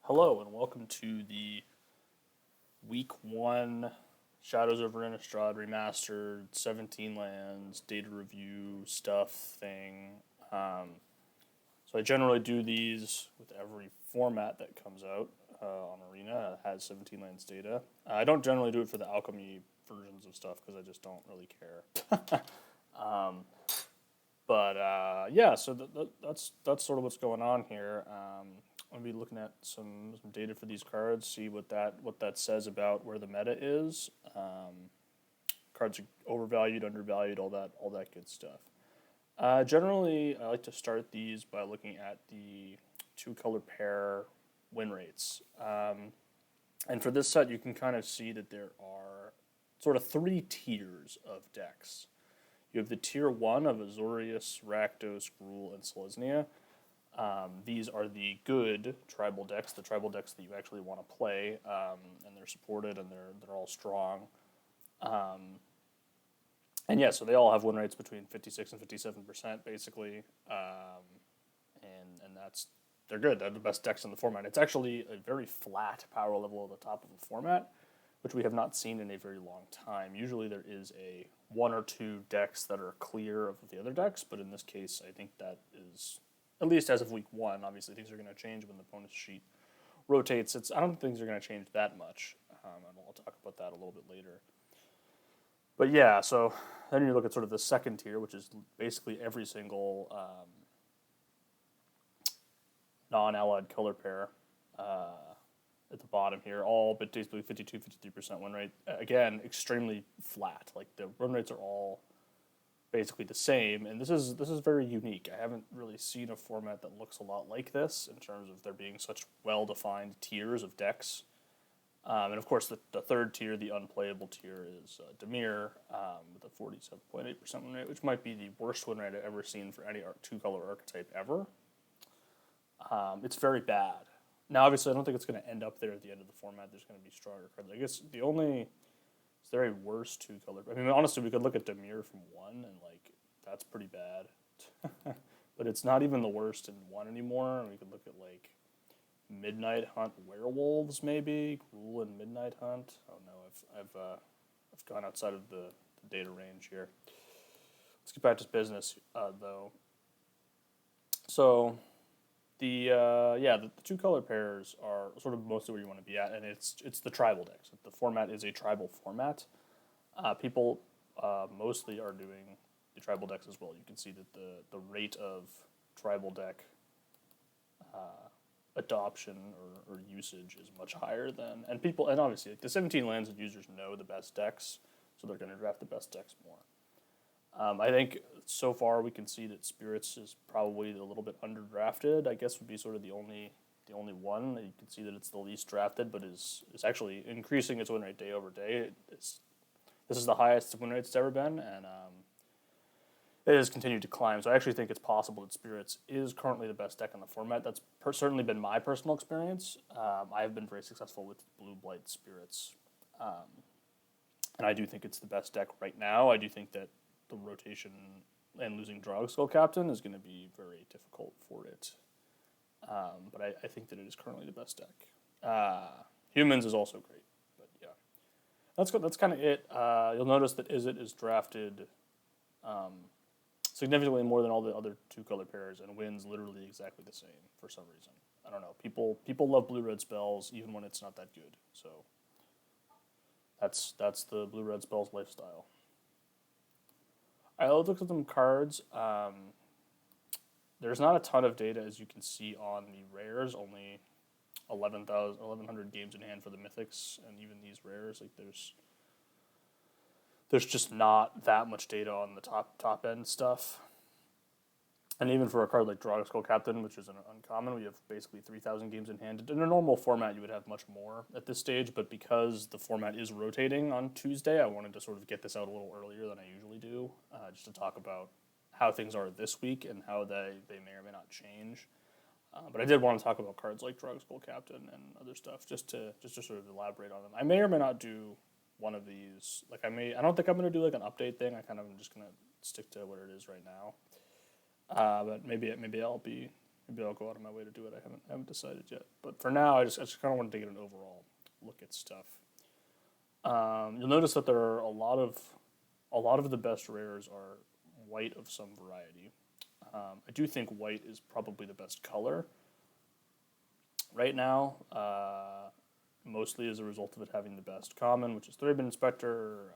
Hello and welcome to the Week 1 Shadows over Innistrad Remastered 17Lands data review stuff thing. So I generally do these with every format that comes out on Arena that has 17Lands data. I don't generally do it for the Alchemy versions of stuff because I just don't really care. Yeah, so that's sort of what's going on here. I'll be looking at some data for these cards, see what that says about where the meta is. Cards are overvalued, undervalued, all that good stuff. Generally, I like to start these by looking at the two-color pair win rates. And for this set, you can kind of see that there are sort of three tiers of decks. You have the tier 1 of Azorius, Rakdos, Gruul, and Selesnya. These are the good tribal decks, the tribal decks that you actually want to play, and they're supported and they're all strong. And yeah, so they all have win rates between 56 and 57% basically, and they're good. They're the best decks in the format. It's actually a very flat power level at the top of the format, which we have not seen in a very long time. Usually there is a one or two decks that are clear of the other decks, but in this case, I think that is, at least as of week 1, obviously things are going to change when the bonus sheet rotates. I don't think things are going to change that much, and I'll talk about that a little bit later. But yeah, so then you look at sort of the second tier, which is basically every single non-allied color pair at the bottom here, all but basically 52, 53% win rate. Again, extremely flat. Like the win rates are all basically the same, and this is very unique. I haven't really seen a format that looks a lot like this in terms of there being such well-defined tiers of decks. And of course, the third tier, the unplayable tier, is Dimir with a 47.8% win rate, which might be the worst win rate I've ever seen for any two-color archetype ever. It's very bad. Now, obviously, I don't think it's going to end up there at the end of the format. There's going to be stronger cards. I guess is there a worse two-color? I mean, honestly, we could look at Dimir from 1, and, like, that's pretty bad. But it's not even the worst in 1 anymore. We could look at, like, Midnight Hunt Werewolves, maybe. Gruul and Midnight Hunt. Oh, no, I've gone outside of the data range here. Let's get back to business, though. So the two-color pairs are sort of mostly where you want to be at, and it's the tribal decks. The format is a tribal format. People mostly are doing the tribal decks as well. You can see that the rate of tribal deck adoption or usage is much higher than, and obviously like the 17 lands users know the best decks, so they're going to draft the best decks more. I think so far we can see that Spirits is probably a little bit underdrafted. I guess would be sort of the only one. You can see that it's the least drafted, but is actually increasing its win rate day over day. This is the highest win rate it's ever been, and it has continued to climb. So I actually think it's possible that Spirits is currently the best deck in the format. That's certainly been my personal experience. I have been very successful with Blue Blight Spirits, and I do think it's the best deck right now. I do think that the rotation and losing Drogskell Captain is going to be very difficult for it. But I think that it is currently the best deck. Humans is also great, but yeah. That's kind of it. You'll notice that Izzet is drafted significantly more than all the other two-color pairs and wins literally exactly the same for some reason. I don't know. People love blue-red spells even when it's not that good. So that's the blue-red spells lifestyle. All right, let's look at some cards. There's not a ton of data, as you can see on the rares. Only 1,100 games in hand for the mythics, and even these rares, like there's just not that much data on the top end stuff. And even for a card like Drogskell Captain, which is an uncommon, we have basically 3,000 games in hand. In a normal format, you would have much more at this stage, but because the format is rotating on Tuesday, I wanted to sort of get this out a little earlier than I usually do, just to talk about how things are this week and how they may or may not change. But I did want to talk about cards like Drogskell Captain and other stuff, just to sort of elaborate on them. I may or may not do one of these. Like I don't think I'm going to do like an update thing. I kind of am just going to stick to what it is right now. But maybe I'll be Maybe I'll go out of my way to do it. I haven't decided yet. But for now, I just kind of want to get an overall look at stuff. You'll notice that there are a lot of the best rares are white of some variety. I do think white is probably the best color right now, mostly as a result of it having the best common, which is Thraben Inspector.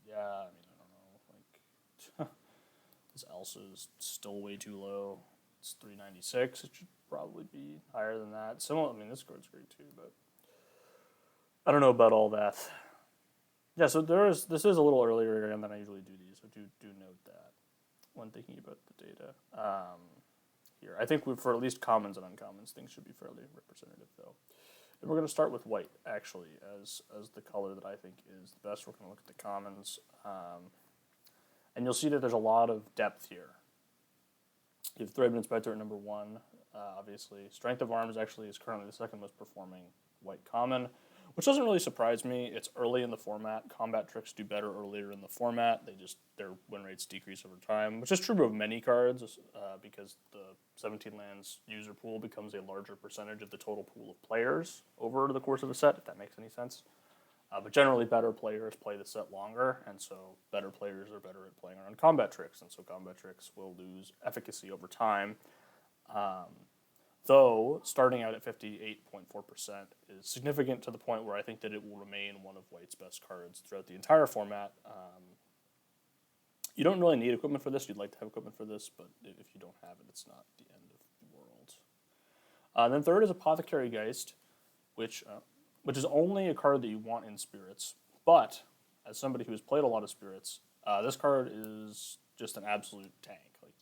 Yeah, I mean, I don't know, like this Elsa is still way too low. It's 396. It should probably be higher than that. Similar. I mean, this card's great too, but I don't know about all that. Yeah, so this is a little earlier again than I usually do these, so do note that when thinking about the data. Here, I think for at least commons and uncommons, things should be fairly representative, though. And we're going to start with white, actually, as the color that I think is the best. We're going to look at the commons, and you'll see that there's a lot of depth here. You have Thraben Inspector at number 1, obviously. Strength of Arms actually is currently the second most performing white common, which doesn't really surprise me. It's early in the format. Combat tricks do better earlier in the format. Their win rates decrease over time, which is true of many cards because the 17Lands user pool becomes a larger percentage of the total pool of players over the course of the set, if that makes any sense. But generally, better players play the set longer, and so better players are better at playing around combat tricks, and so combat tricks will lose efficacy over time. Though, starting out at 58.4% is significant to the point where I think that it will remain one of White's best cards throughout the entire format. You don't really need equipment for this. You'd like to have equipment for this, but if you don't have it, it's not the end of the world. Then third is Apothecary Geist, which is only a card that you want in Spirits. But, as somebody who has played a lot of Spirits, this card is just an absolute tank. Like,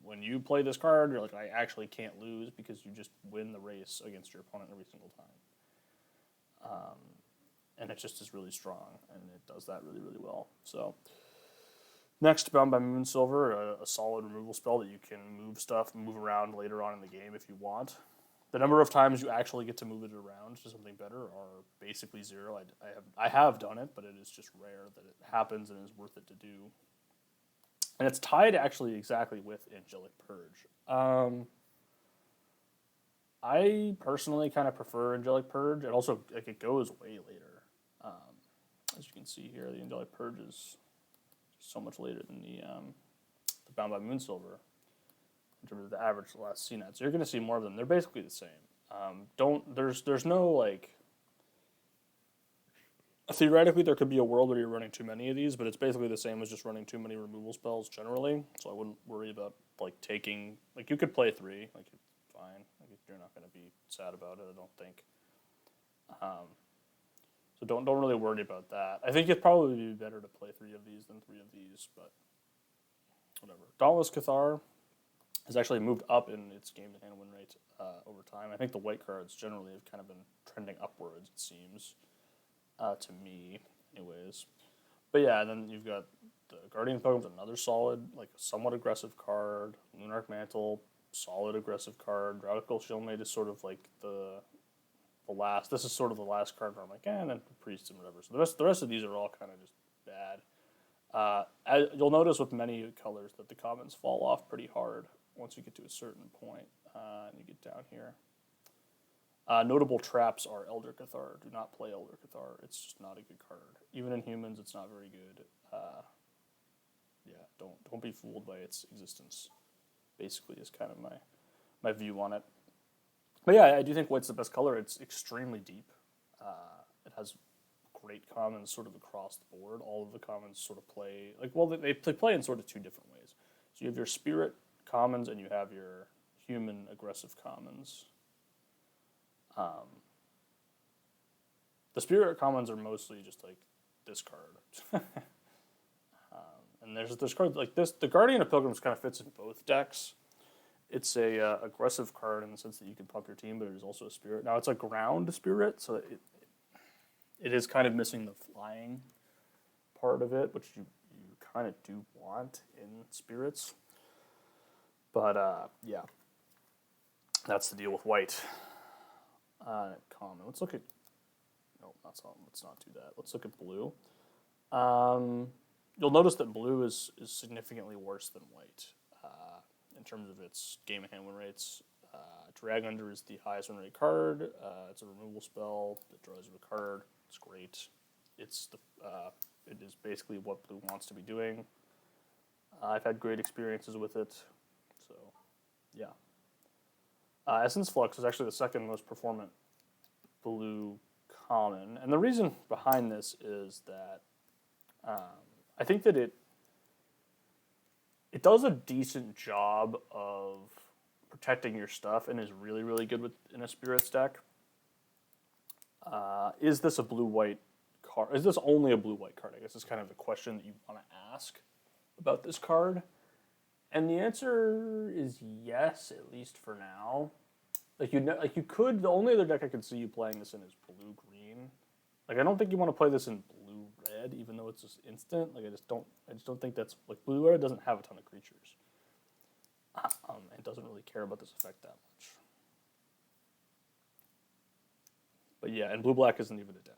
when you play this card, you're like, I actually can't lose because you just win the race against your opponent every single time. And it just is really strong, and it does that really, really well. So, next, Bound by Moonsilver, a solid removal spell that you can move around later on in the game if you want. The number of times you actually get to move it around to something better are basically zero. I have done it, but it is just rare that it happens and is worth it to do. And it's tied actually exactly with Angelic Purge. I personally kind of prefer Angelic Purge. It also it goes way later. As you can see here, the Angelic Purge is so much later than the Bound by Moonsilver in terms of the average last CNET. So you're going to see more of them. They're basically the same. There's no like. Theoretically, there could be a world where you're running too many of these, but it's basically the same as just running too many removal spells generally. So I wouldn't worry about like taking like you could play 3, like fine. Like you're not going to be sad about it, I don't think. So don't really worry about that. I think it'd probably be better to play 3 of these than 3 of these, but whatever. Dauntless Cathar has actually moved up in its game-to-hand win rate over time. I think the white cards generally have kind of been trending upwards, it seems. To me, anyways. But yeah, then you've got the Guardian Pilgrim's another solid, like somewhat aggressive card. Lunarch Mantle, solid aggressive card. Droughtical Shieldmate is sort of like the last. This is sort of the last card where I'm like, and then Priest and whatever. So the rest of these are all kind of just bad. You'll notice with many colors that the commons fall off pretty hard once you get to a certain point, and you get down here. Notable traps are Elder Cathar. Do not play Elder Cathar. It's just not a good card. Even in humans, it's not very good. Don't be fooled by its existence. Basically, is kind of my view on it. But yeah, I do think white's the best color. It's extremely deep. It has great commons sort of across the board. All of the commons sort of play they play in sort of 2 different ways. So you have your spirit commons and you have your human aggressive commons. The spirit commons are mostly just like this card. And there's cards like this. The Guardian of Pilgrims kind of fits in both decks. It's a aggressive card in the sense that you can pump your team, but it is also a spirit. Now it's a ground spirit, so it is kind of missing the flying part of it, which you kind of do want in spirits. But yeah, that's the deal with white. Common. Let's look at. No, let's not do that. Let's look at blue. You'll notice that blue is significantly worse than white in terms of its game and hand win rates. Drag Under is the highest win rate card. It's a removal spell that draws you a card. It's great. It is basically what Blue wants to be doing. I've had great experiences with it. So, yeah. Essence Flux is actually the second most performant Blue common. And the reason behind this is that I think that it does a decent job of protecting your stuff and is really, really good in a Spirits deck. Is this a blue-white card? Is this only a blue-white card? I guess is kind of the question that you want to ask about this card. And the answer is yes, at least for now. You could. The only other deck I could see you playing this in is blue-green. Like, I don't think you want to play this in blue-red, even though it's just instant. Like, I just don't think that's like blue-red doesn't have a ton of creatures. It doesn't really care about this effect that much. But yeah, and blue-black isn't even a deck.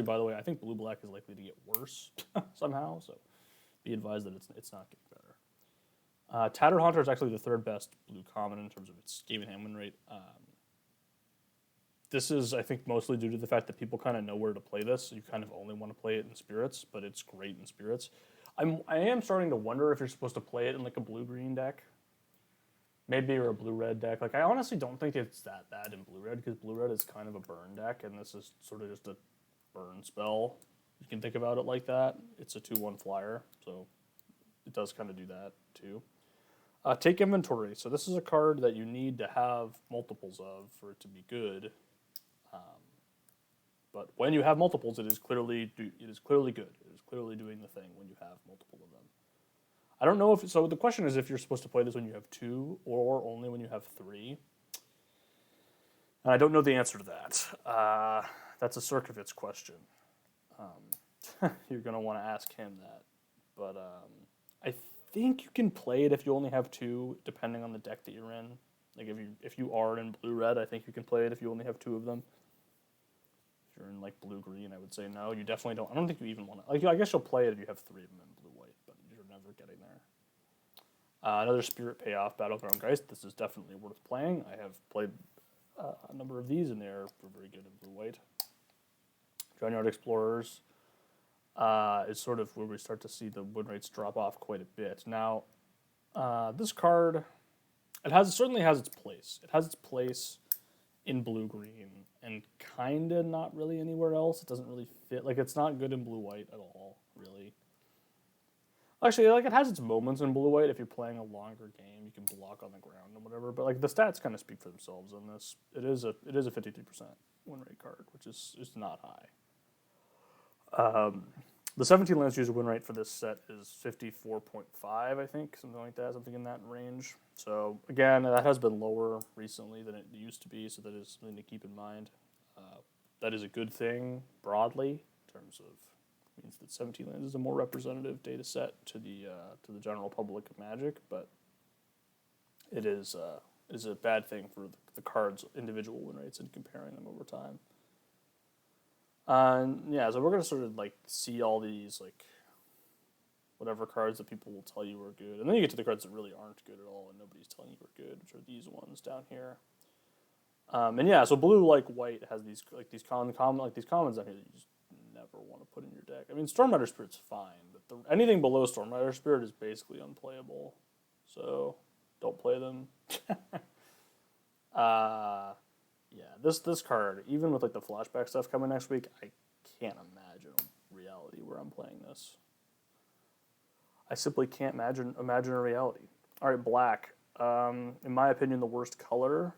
By the way, I think blue-black is likely to get worse somehow, so be advised that it's not getting better. Tattered Haunter is actually the third best blue common in terms of its game and hand win rate. This is, I think, mostly due to the fact that people kind of know where to play this. You kind of only want to play it in Spirits, but it's great in Spirits. I am starting to wonder if you're supposed to play it in like a blue-green deck. Maybe or a blue-red deck. Like, I honestly don't think it's that bad in blue-red, because blue-red is kind of a burn deck, and this is sort of just a burn spell. You can think about it like that. It's a 2/1 flyer, so it does kind of do that, too. Take Inventory. So this is a card that you need to have multiples of for it to be good. But when you have multiples, it is clearly good. It is clearly doing the thing when you have multiple of them. I don't know so the question is if you're supposed to play this when you have 2 or only when you have 3. And I don't know the answer to that. That's a Circovitz question. You're going to want to ask him that. But I think you can play it if you only have 2, depending on the deck that you're in. Like if you are in blue-red, I think you can play it if you only have 2 of them. If you're in like blue-green, I would say no. You definitely don't. I don't think you even want to. Like, I guess you'll play it if you have 3 of them in blue-white, but you're never getting there. Another Spirit Payoff, Battleground Geist. This is definitely worth playing. I have played a number of these, and they're very good in blue-white. Junkyard Explorers is sort of where we start to see the win rates drop off quite a bit. Now, this card, certainly has its place. It has its place in blue-green, and kind of not really anywhere else. It doesn't really fit. Like, it's not good in blue-white at all, really. Actually, like, it has its moments in blue-white. If you're playing a longer game, you can block on the ground and whatever. But like, the stats kind of speak for themselves on this. It is a 53% win rate card, which is not high. The 17Lands user win rate for this set is 54.5, I think, something like that, something in that range. So again, that has been lower recently than it used to be, so that is something to keep in mind. That is a good thing broadly in terms of means that 17Lands is a more representative data set to the general public of Magic, but it is a bad thing for the card's individual win rates and comparing them over time. Yeah, so we're gonna sort of like see all these like whatever cards that people will tell you are good, and then you get to the cards that really aren't good at all, and nobody's telling you are good, which are these ones down here. And yeah, so blue like white has these commons down here that you just never want to put in your deck. I mean, Stormrider Spirit's fine, but anything below Stormrider Spirit is basically unplayable. So don't play them. Yeah, this card, even with like the flashback stuff coming next week, I can't imagine a reality where I'm playing this. I simply can't imagine a reality. All right, black. In my opinion, the worst color.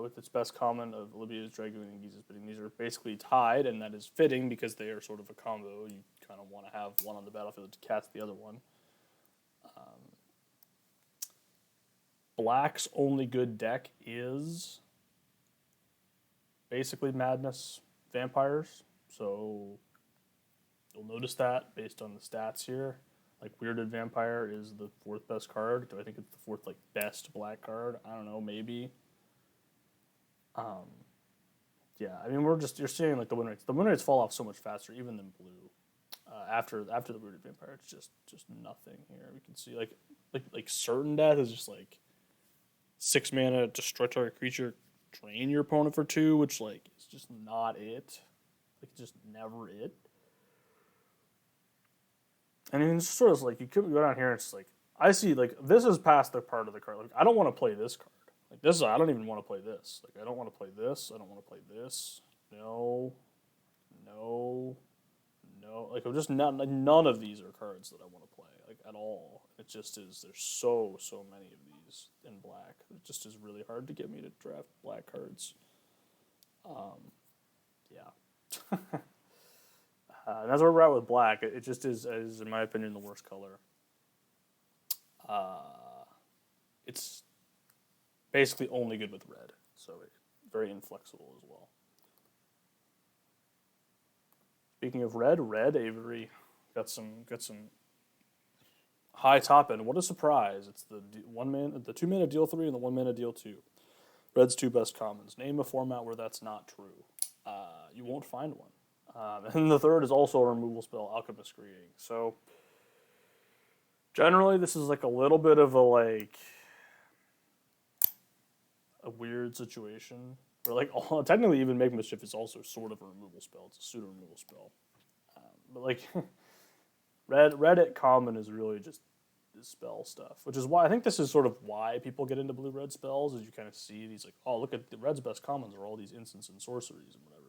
With its best common of Olivia's Dragoon and Giza's Bidding. These are basically tied, and that is fitting because they are sort of a combo. You kind of want to have one on the battlefield to cast the other one. Black's only good deck is basically Madness Vampires. So you'll notice that based on the stats here. Like, Weirded Vampire is the 4th best card. Do I think it's the 4th like best black card? I don't know, maybe. Yeah, I mean, you're seeing like the win rates. The win rates fall off so much faster even than blue. After the Rooted Vampire, it's just nothing here. We can see like Certain Death is just like 6 mana, destroy target creature, drain your opponent for 2, which like is just not it. Like just never it. And it's sort of like you could go down here and it's like I see like this is past the part of the card. Like I don't want to play this card. Like this, I don't even want to play this. Like I don't want to play this. I don't want to play this. No, no, no. Like I'm just not. Like, none of these are cards that I want to play like at all. It just is. There's so many of these in black. It just is really hard to get me to draft black cards. Yeah. And that's where we're at with black. It just is in my opinion, the worst color. It's basically only good with red, so it's very inflexible as well. Speaking of red, Avery got some high top end. What a surprise! It's the 2 mana deal 3 and the 1 mana deal 2. Red's 2 best commons. Name a format where that's not true. You won't find one. And the third is also a removal spell, Alchemist Greeting. So generally, this is like a little bit of a weird situation where like technically even Make Mischief is also sort of a removal spell. It's a pseudo removal spell, but like red at common is really just spell stuff, which is why I think this is sort of why people get into blue-red spells. Is you kind of see these like, oh, look at the red's best commons are all these instants and sorceries and whatever.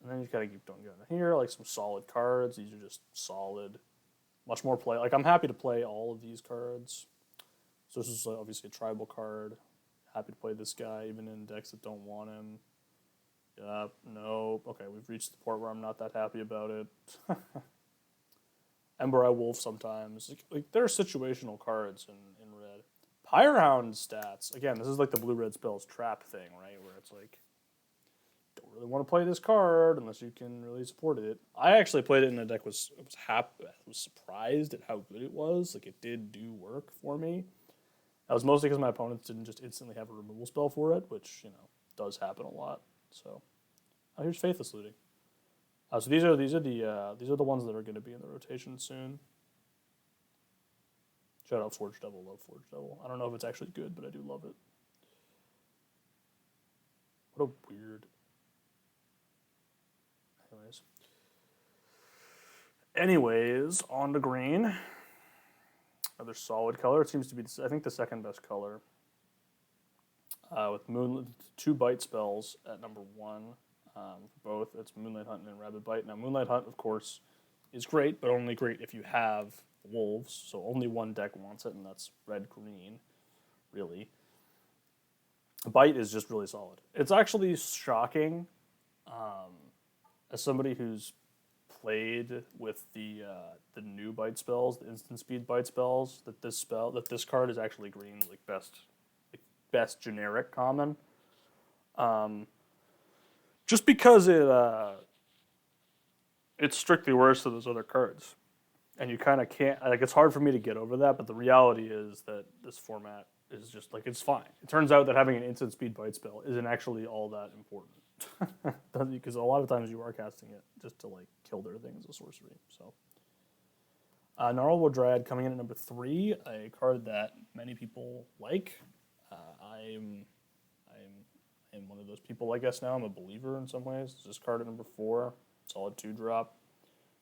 And then you gotta keep going here, like some solid cards. These are just solid, much more play. Like I'm happy to play all of these cards. So this is obviously a tribal card. Happy to play this guy even in decks that don't want him. Yep, nope. Okay, we've reached the point where I'm not that happy about it. Ember Eye Wolf sometimes. Like there are situational cards in red. Pyrehound stats. Again, this is like the blue-red spells trap thing, right? Where it's like, don't really want to play this card unless you can really support it. I actually played it in a deck was surprised at how good it was. Like it did do work for me. That was mostly because my opponents didn't just instantly have a removal spell for it, which does happen a lot. So, here's Faithless Looting. So these are the ones that are going to be in the rotation soon. Shout out Forge Devil, love Forge Devil. I don't know if it's actually good, but I do love it. What a weird. Anyways, on to green. Another solid color. It seems to be, I think, the second best color. With 2 bite spells at number 1. For both, it's Moonlight Hunt and Rabid Bite. Now, Moonlight Hunt, of course, is great, but only great if you have wolves. So only one deck wants it, and that's red-green, really. Bite is just really solid. It's actually shocking, as somebody who's played with the new bite spells, the instant speed bite spells, that this card is actually green, like best generic common. Just because it's strictly worse than those other cards, and you kind of can't like. It's hard for me to get over that, but the reality is that this format is just like it's fine. It turns out that having an instant speed bite spell isn't actually all that important. Because a lot of times you are casting it just to like kill their things as a sorcery. So, Gnarlwood Dryad coming in at number 3, a card that many people like. I'm one of those people, I guess now. I'm a believer in some ways. This card at number 4, solid 2-drop.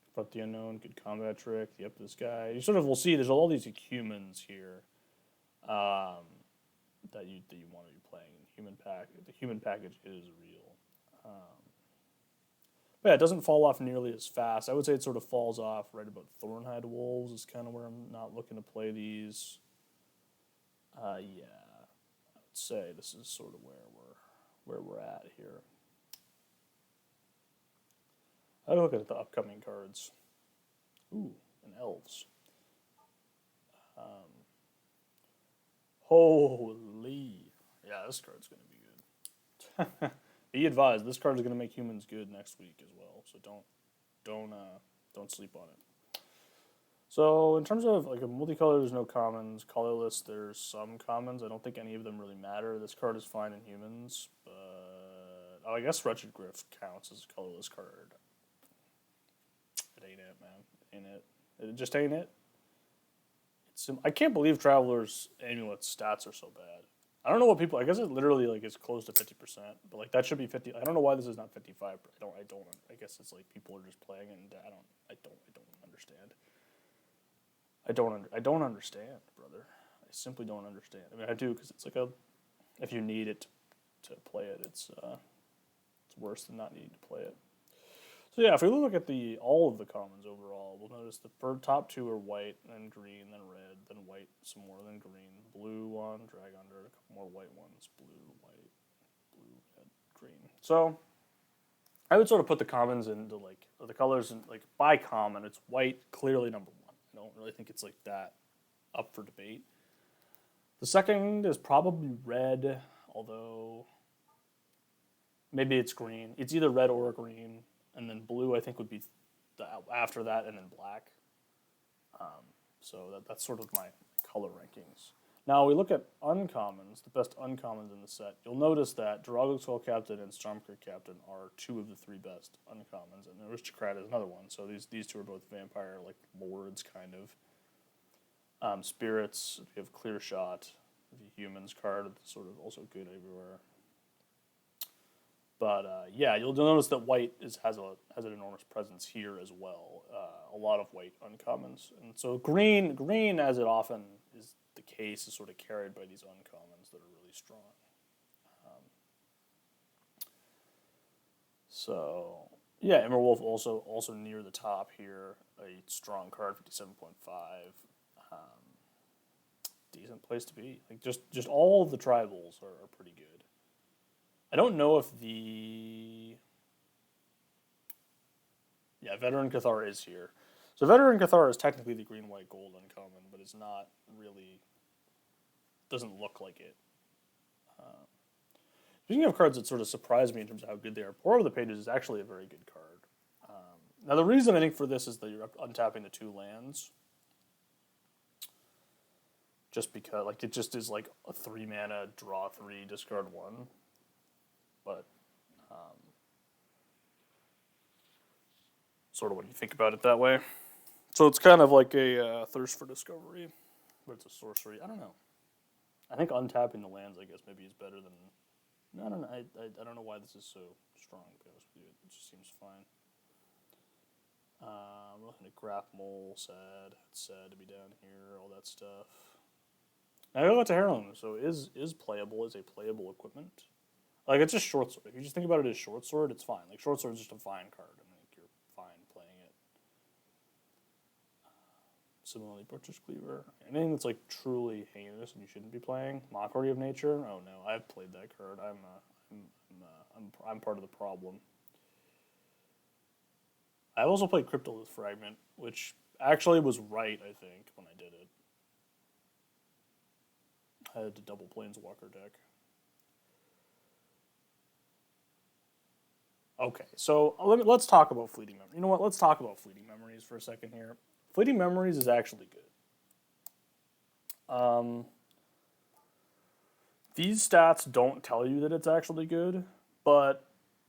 Confront the Unknown, good combat trick. Yep, this guy. You sort of will see. There's all these humans here that you want to be playing. The human package is real. But yeah, it doesn't fall off nearly as fast. I would say it sort of falls off right about Thornhide Wolves is kind of where I'm not looking to play these. Yeah, I would say this is sort of where we're at here. I look at the upcoming cards. Ooh, and elves. Holy, yeah, this card's gonna be good. Be advised, this card is going to make humans good next week as well, so don't sleep on it. So in terms of like a multicolor, there's no commons. Colorless, there's some commons. I don't think any of them really matter. This card is fine in humans, but I guess Wretched Griff counts as a colorless card. It ain't it, man. It ain't it. It just ain't it. I can't believe Traveler's Amulet's stats are so bad. I don't know what people. I guess it literally like is close to 50%, but like that should be 50. I don't know why this is not 55. I don't. I guess it's like people are just playing, and I don't understand. I don't understand, brother. I simply don't understand. I mean, I do because it's like if you need it to play it, it's worse than not needing to play it. So yeah, if we look at all of the commons overall, we'll notice the top two are white, then green, then red, then white some more, then green, blue one, drag under, a couple more white ones, blue, white, blue, red, green. So I would sort of put the commons into like the colors and like by common, it's white, clearly number one. I don't really think it's like that up for debate. The second is probably red, although maybe it's green. It's either red or green. And then blue, I think, would be after that, and then black. So that's sort of my color rankings. Now, we look at uncommons, the best uncommons in the set. You'll notice that Drago Skull Captain and Stormcrew Captain are two of the three best uncommons, and Aristocrat is another one. So these two are both vampire, like, lords, kind of. Spirits, we have Clear Shot. The Humans card, it's sort of also good everywhere. But yeah, you'll notice that white has an enormous presence here as well. A lot of white uncommons, and so green, as it often is the case, is sort of carried by these uncommons that are really strong. So yeah, Emerwolf also near the top here, a strong card, 57.5. Decent place to be. Like just all of the tribals are pretty good. I don't know if Veteran Cathar is here. So Veteran Cathar is technically the green, white, gold uncommon, but it's not really, doesn't look like it. Speaking of cards that sort of surprised me in terms of how good they are, Pour Over the Pages is actually a very good card. Now the reason I think for this is that you're untapping the 2 lands. Just because, like, it just is like a 3 mana, draw 3, discard 1. But sort of when you think about it that way. So it's kind of like a Thirst for Discovery, but it's a sorcery. I don't know. I think untapping the lands, I guess, maybe is better than... I don't know. I don't know why this is so strong, to be honest with you. It just seems fine. We're looking at Grap Mole, sad. It's sad to be down here, all that stuff. Now I go back to Heirloom. So is a playable equipment. Like, it's just Short Sword. If you just think about it as Short Sword, it's fine. Like, Short Sword is just a fine card. I think you're fine playing it. Similarly, Butcher's Cleaver. Anything that's, like, truly heinous and you shouldn't be playing. Mockery of Nature. Oh, no. I've played that card. I'm part of the problem. I also played Cryptolith Fragment, which actually was right, I think, when I did it. I had a double Planeswalker deck. Okay, so let's talk about Fleeting Memories. You know what? Let's talk about Fleeting Memories for a second here. Fleeting Memories is actually good. These stats don't tell you that it's actually good, but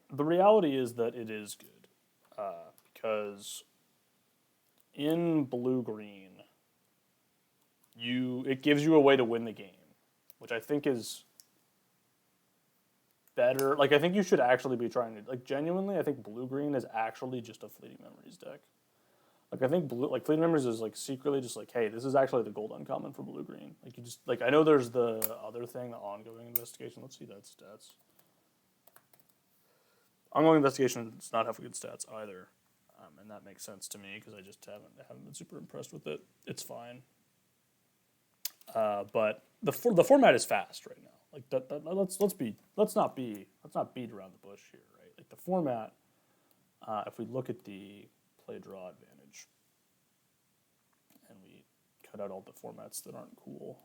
the reality is that it is good. Because in blue-green, it gives you a way to win the game, which I think is better. Like, I think you should actually be trying to, like, genuinely, I think blue-green is actually just a Fleeting Memories deck. Like, I think Fleeting Memories is, like, secretly just like, hey, this is actually the gold uncommon for blue-green. Like, you just, like, I know there's the other thing, the ongoing investigation. Let's see that stats. Ongoing investigation does not have good stats either. And that makes sense to me because I just haven't been super impressed with it. It's fine. But the format is fast right now. Like let's not beat around the bush here, right? Like the format, if we look at the play draw advantage, and we cut out all the formats that aren't cool,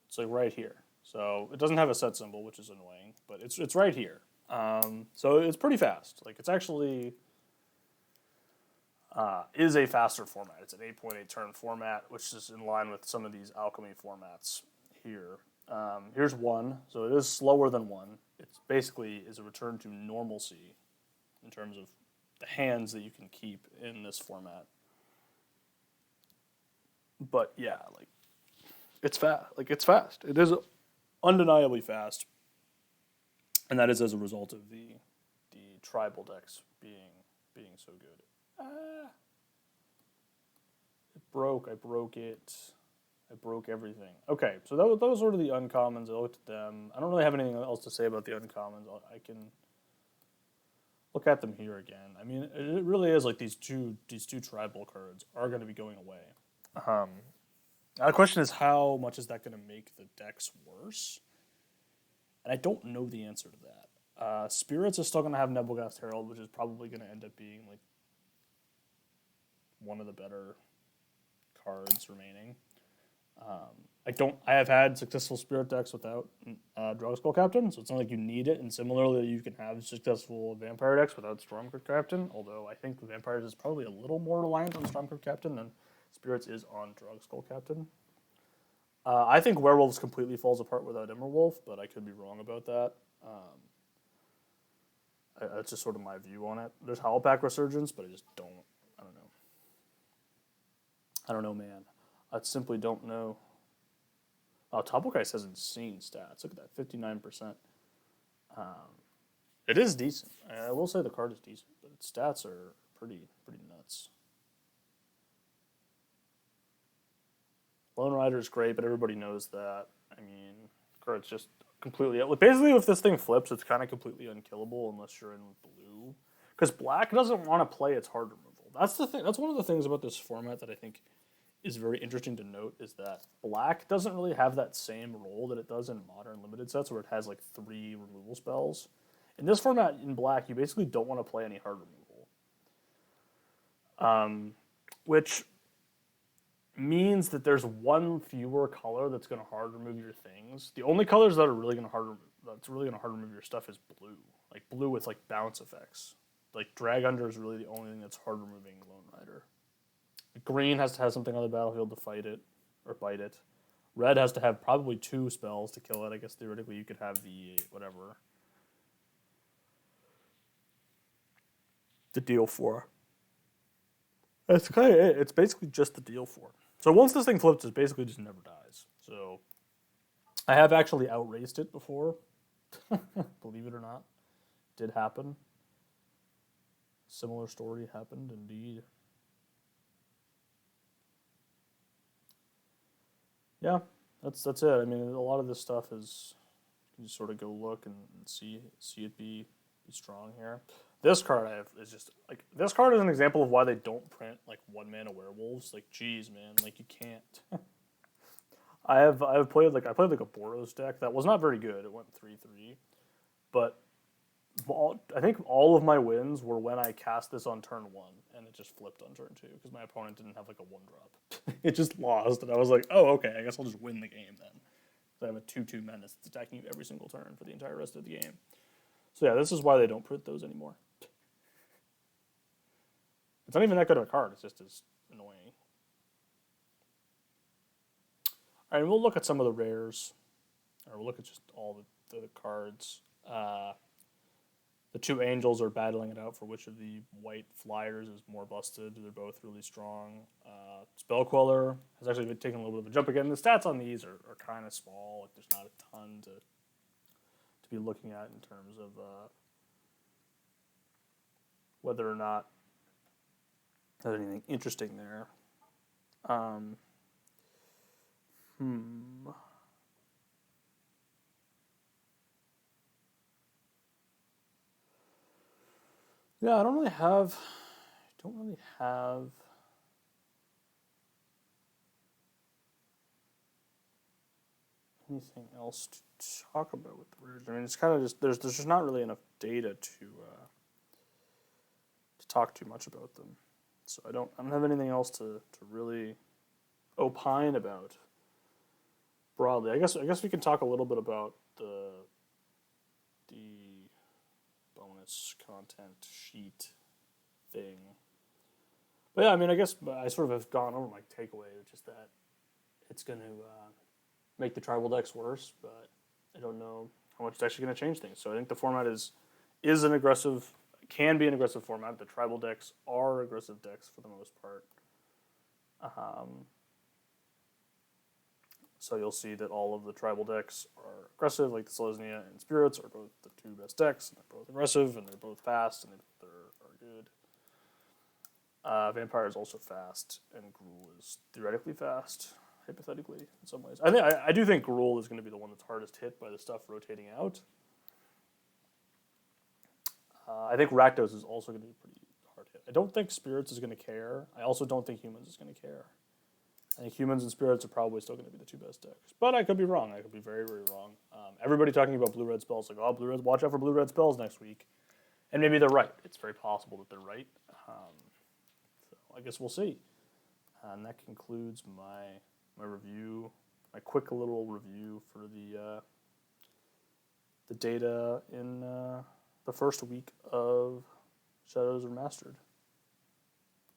it's like right here. So it doesn't have a set symbol, which is annoying, but it's right here. So it's pretty fast. Like it's actually is a faster format. It's an 8.8 turn format, which is in line with some of these alchemy formats here. Here's 1, so it is slower than 1. It's basically is a return to normalcy in terms of hands that you can keep in this format. But yeah, like it's fast. Like it's fast. It is undeniably fast, and that is as a result of the tribal decks being so good. It broke. I broke it. I broke everything. Okay, so those were the uncommons. I looked at them. I don't really have anything else to say about the uncommons. I can look at them here again. I mean, it really is like these two tribal cards are going to be going away. Now the question is, how much is that going to make the decks worse? And I don't know the answer to that. Spirits is still going to have Nebelgast Herald, which is probably going to end up being like one of the better cards remaining. I have had successful Spirit decks without Drugstore Captain, so it's not like you need it. And similarly, you can have successful Vampire decks without Stormcrypt Captain, although I think Vampires is probably a little more reliant on Stormcrypt Captain than Spirits is on Drugstore Captain. I think Werewolves completely falls apart without Immerwolf, but I could be wrong about that. That's just sort of my view on it. There's Howlpack Resurgence, but I just don't. I don't know. I don't know, man. I simply don't know. Oh, Topocais has insane stats. Look at that, 59%. It is decent. I will say the card is decent, but its stats are pretty nuts. Lone Rider is great, but everybody knows that. I mean, the card's just completely... Basically, if this thing flips, it's kind of completely unkillable unless you're in blue. Because black doesn't want to play its hard removal. That's the thing. That's one of the things about this format that I think is very interesting to note, is that black doesn't really have that same role that it does in modern limited sets where it has like 3 removal spells. In this format, in black, you basically don't want to play any hard removal. Which means that there's one fewer color that's going to hard remove your things. The only colors that are really going to hard remove your stuff is blue. Like blue with like bounce effects. Like Drag Under is really the only thing that's hard removing Lone Rider. Green has to have something on the battlefield to fight it or bite it. Red has to have probably 2 spells to kill it. I guess theoretically you could have the whatever. The deal 4. That's kind of it. It's basically just the deal 4. So once this thing flips, it basically just never dies. So I have actually outraced it before. Believe it or not. Did happen. Similar story happened indeed. Yeah, that's it. I mean, a lot of this stuff is, you just sort of go look and see it be strong here. This card is just like, this card is an example of why they don't print like 1-mana werewolves. Like, geez, man, like you can't. I played like a Boros deck that was not very good. It went 3/3, but I think all of my wins were when I cast this on turn 1 and it just flipped on turn 2 because my opponent didn't have like a 1-drop. It just lost, and I was like, oh, okay, I guess I'll just win the game then. So I have a 2/2 menace that's attacking you every single turn for the entire rest of the game. So yeah, this is why they don't print those anymore. It's not even that good of a card. It's just as annoying. All right, we'll look at some of the rares, or we'll look at just all the cards. The 2 angels are battling it out for which of the white flyers is more busted. They're both really strong. Spell Queller has actually been taking a little bit of a jump again. The stats on these are kind of small. Like there's not a ton to be looking at in terms of whether or not there's anything interesting there. Yeah, I don't really have anything else to talk about with the rares. I mean, it's kind of just there's just not really enough data to talk too much about them. So I don't have anything else to really opine about broadly. I guess we can talk a little bit about the bonus content sheet thing. But yeah, I mean, I guess I sort of have gone over my takeaway, which is that it's going to make the tribal decks worse, but I don't know how much it's actually going to change things. So I think the format is an aggressive can be an aggressive format. The tribal decks are aggressive decks for the most part. So you'll see that all of the tribal decks are aggressive, like the Selesnya and Spirits are both the two best decks, and they're both aggressive, and they're both fast, and they are good. Vampire is also fast, and Gruul is theoretically fast, hypothetically, in some ways. I do think Gruul is going to be the one that's hardest hit by the stuff rotating out. I think Rakdos is also going to be pretty hard hit. I don't think Spirits is going to care. I also don't think Humans is going to care. I think Humans and Spirits are probably still going to be the two best decks. But I could be wrong. I could be very, very wrong. Everybody talking about blue-red spells, like, oh, blue-red, watch out for blue-red spells next week. And maybe they're right. It's very possible that they're right. So I guess we'll see. And that concludes my review, my quick little review for the data in the first week of Shadows Remastered.